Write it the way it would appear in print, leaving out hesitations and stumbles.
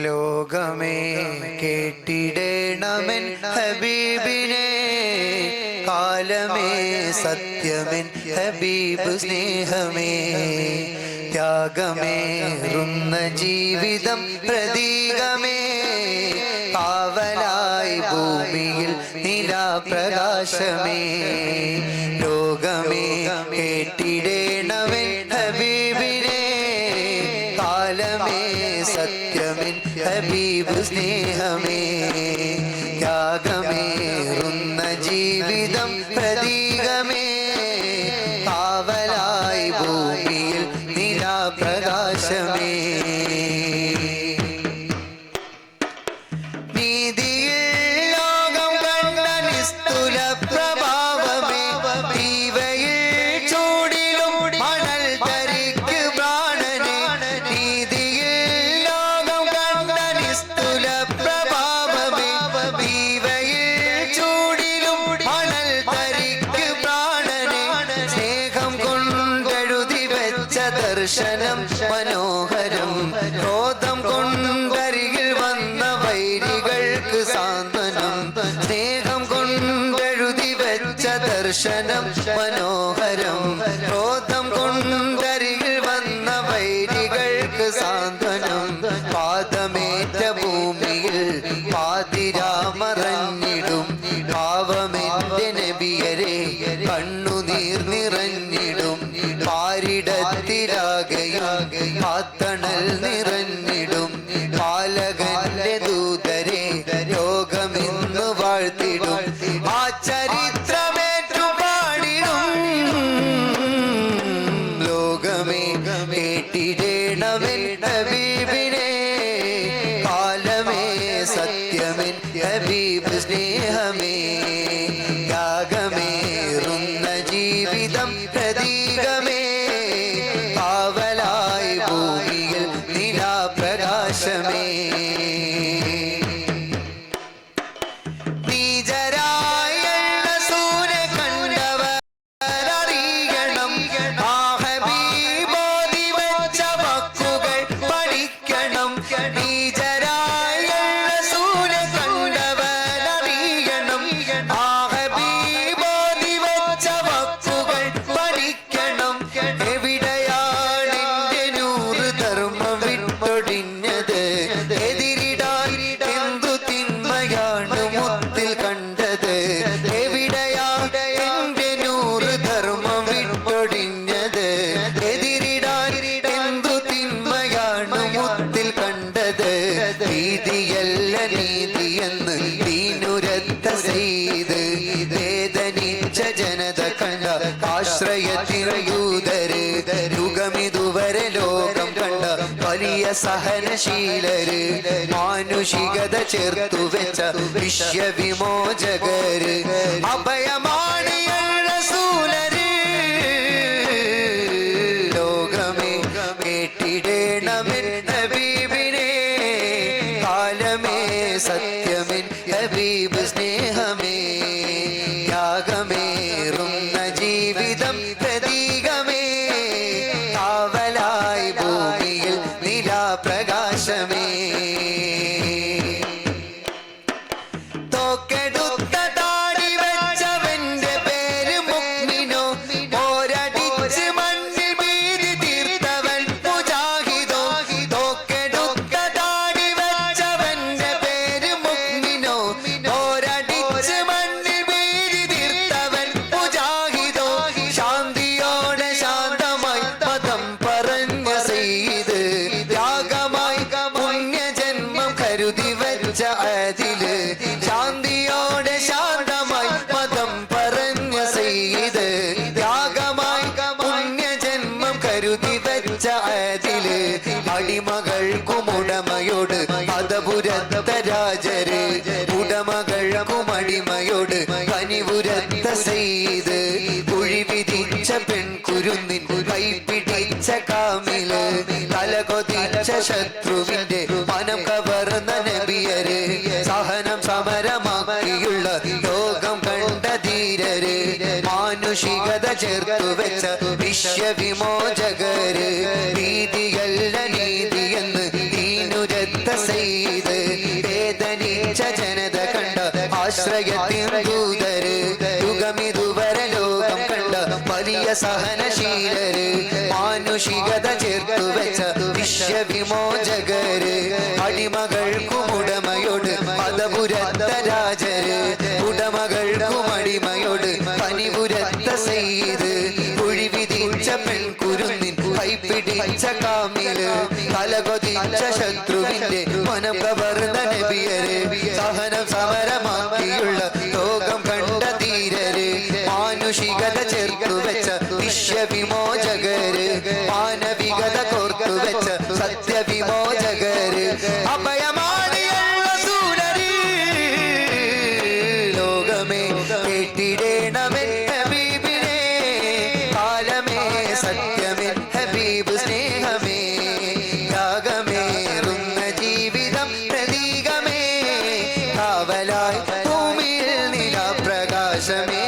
ലോകമേ കേട്ടിടേണമെൻ ഹബീബിനെ, കാലമേ സത്യമെൻ ഹബീബ് സ്നേഹമേ. ത്യാഗമേറുന്ന ജീവിതം പ്രതീകമേ, കാവലായി ഭൂമിയിൽ നിലാപ്രകാശമേ. ലോകമേ കേട്ടിടേണമെൻ ഹബീബിനെ, കാലമേ സത്യമെൻ ഹബീബ് സ്നേഹമേ. ത്യാഗമേറുന്ന ജീവിതം പ്രതീകമേ, കാവലായി ഭൂമിയിൽ നിലാപ്രകാശമേ. നീതിയിൽ ലോകം കണ്ട നിസ്തുല പ്രഭാവമേ, ദീവയിൽ ചൂടിലും മണൽ തരിക്ക് പ്രാണനെ. നീതിയിൽ ലോകം കണ്ട നിസ്തുല പ്രഭാവമേ, ദീവയിൽ ചൂടിലും മണൽ തരിക്ക് പ്രാണനെ. സ്നേഹം കൊണ്ടെഴുതി വെച്ച ദർശനം മനോഹരം, ക്രോധം കൊണ്ടരികിൽ വന്ന വൈരികൾക്ക് സാന്ത്വനം. സ്നേഹം കൊണ്ടെഴുതി വെച്ച ദർശനം മനോഹരം, ക്രോധം കൊണ്ടരികിൽ വന്ന വൈരികൾക്ക് സാന്ത്വനം. പാദമേറ്റ ഭൂമിയിൽ പാതിരാമറഞ്ഞിടും പാവമെന്റെ നബിയരെ, കണ്ണുനീർ നിറഞ്ഞിടും പാരിടത്തിലാകയും പാത്തണൽ നിറഞ്ഞിടും പാലകന്റെ ദൂതരെ, ലോകമെന്നു വാഴ്ത്തിടും ആ ചരിത്രമേറ്റു പാടിടും. ലോകമേ കേട്ടിടേണമെൻ ഹബീബിനെ, കാലമേ സത്യമെൻ ഹബീബ് സ്നേഹമേ. ത്യാഗമേറുന്ന ജീവിതം പ്രതീകമേ, കാവലായി ഭൂമിയിൽ നിലാപ്രകാശമേ. നീചരായുള്ള സൂര്യ കണ്ടവരറിയണം, ആ ഹബീബോധി വെച്ച വാക്കുകൾ പഠിക്കണം. നീചരായുള്ള സൂര്യ കണ്ടവരറിയണം, ആ ഹബീബോധി വെച്ച വാക്കുകൾ പഠിക്കണം. എവിടെയാണെന്റെ നൂറ് ധർമ്മം വിട്ടൊടിഞ്ഞത്, എതിരിടാൻ എന്തു തിന്മയാണ് മുത്തിൽ കണ്ടത്. എവിടെയാണ് എന്റെ നൂറ് ധർമ്മം വിട്ടൊടിഞ്ഞത്, എതിരിടാൻ എന്തു തിന്മയാണ് മുത്തിൽ കണ്ടത്. നീതിയല്ല നീതിയെന്ന് ദീനുരത്ത ചെയ്ത്, വേദനിച്ച ജനത കണ്ട ആശ്രയത്തിയൂതര്. യുഗമിതുവരെ ലോകം കണ്ട വലിയ സഹനശീലര്, മാനുഷികത ചേർത്തു വെച്ച വിശ്വവിമോചകര്. അഭയമാണ് റസൂലര്. ലോകമേ കേട്ടിടേണമെൻ ഹബീബിനെ, കാലമേ സത്യമെൻ ഹബീബ് സ്നേഹമേ. ത്യാഗമേറുന്ന ജീവിതം പ്രതീകമേ, കാവലായി ഭൂമിയിൽ നിലാപ്രകാശമേ. തോക്കെടുത്ത താടി വെച്ചവന്റെ പേര് മുഅ്മിനോ, പോരടിച്ച് മണ്ണിൽ ഭീതി തീർത്തവൻ മുജാഹിദോ. തോക്കെടുത്ത താടി വെച്ചവന്റെ പേര് മുഅ്മിനോ, പോരടിച്ച് മണ്ണിൽ ഭീതി തീർത്തവൻ മുജാഹിദോ. ശാന്തിയോടെ ശാന്തമായി പദം പറഞ്ഞ സയ്യിദ്, ത്യാഗമായി പുണ്യജന്മം കരുതി വെച്ച അതില്. ശാന്തിയോടെ ശാന്തമായി പദം പറഞ്ഞ സയ്യിദ്, ത്യാഗമായി പുണ്യജന്മം കരുതി വെച്ച അതില്. അടിമകൾക്കും ഉടമയോട് പദപുരത്ത രാജര്, ഉടമകൾക്കും അടിമയോട് കനിവുരത്ത സയ്യിദ്. കുഴി വിധിച്ച പെൺകുരുന്നിൻ കൈപിടിച്ച കാമില്, തലകൊതിച്ച ശത്രുവിന്റെ മനം കവർന്ന നബിയര്. സഹനം സമരമാക്കിയുള്ള ലോകം കണ്ട ധീരര്, മാനുഷികത ചേർത്തു വെച്ച വിശ്വവിമോചകര്. നീതിയല്ല നീതിയെന്ന് ദീനുരത്ത വിമോചകര് അടിമകൾക്കും ഉടമയോട് പദപുരത്ത രാജര് ഉടമകൾക്കും അടിമയോട് പനിപുരത്ത സെയ്ത് കുഴി വിധിച്ച പെൺകുരുന്നിൻ കൈപ്പിടിച്ച കാമില് തലകൊതിച്ച ശത്രുവിന്റെ മനം കവർന്ന നബിയര് സഹനം സമരമാക്കിയുള്ള ലോകം കണ്ട ധീരര് മാനുഷികത ചേർത്തു വെച്ച വിശ്വവിമോചകര് മാനവികത കോർത്തു വെച്ച സത്യവിമോചകര് അഭയമാണ് റസൂലര് ലോകമേ കേട്ടിടേണമേ ഹബീബിനെ കാലമേ സത്യമേ ഹബീബ് സ്നേഹമേ ത്യാഗമേറുന്ന ജീവിതം പ്രതീകമേ കാവലായി ഭൂമിയിൽ നിലാപ്രകാശമേ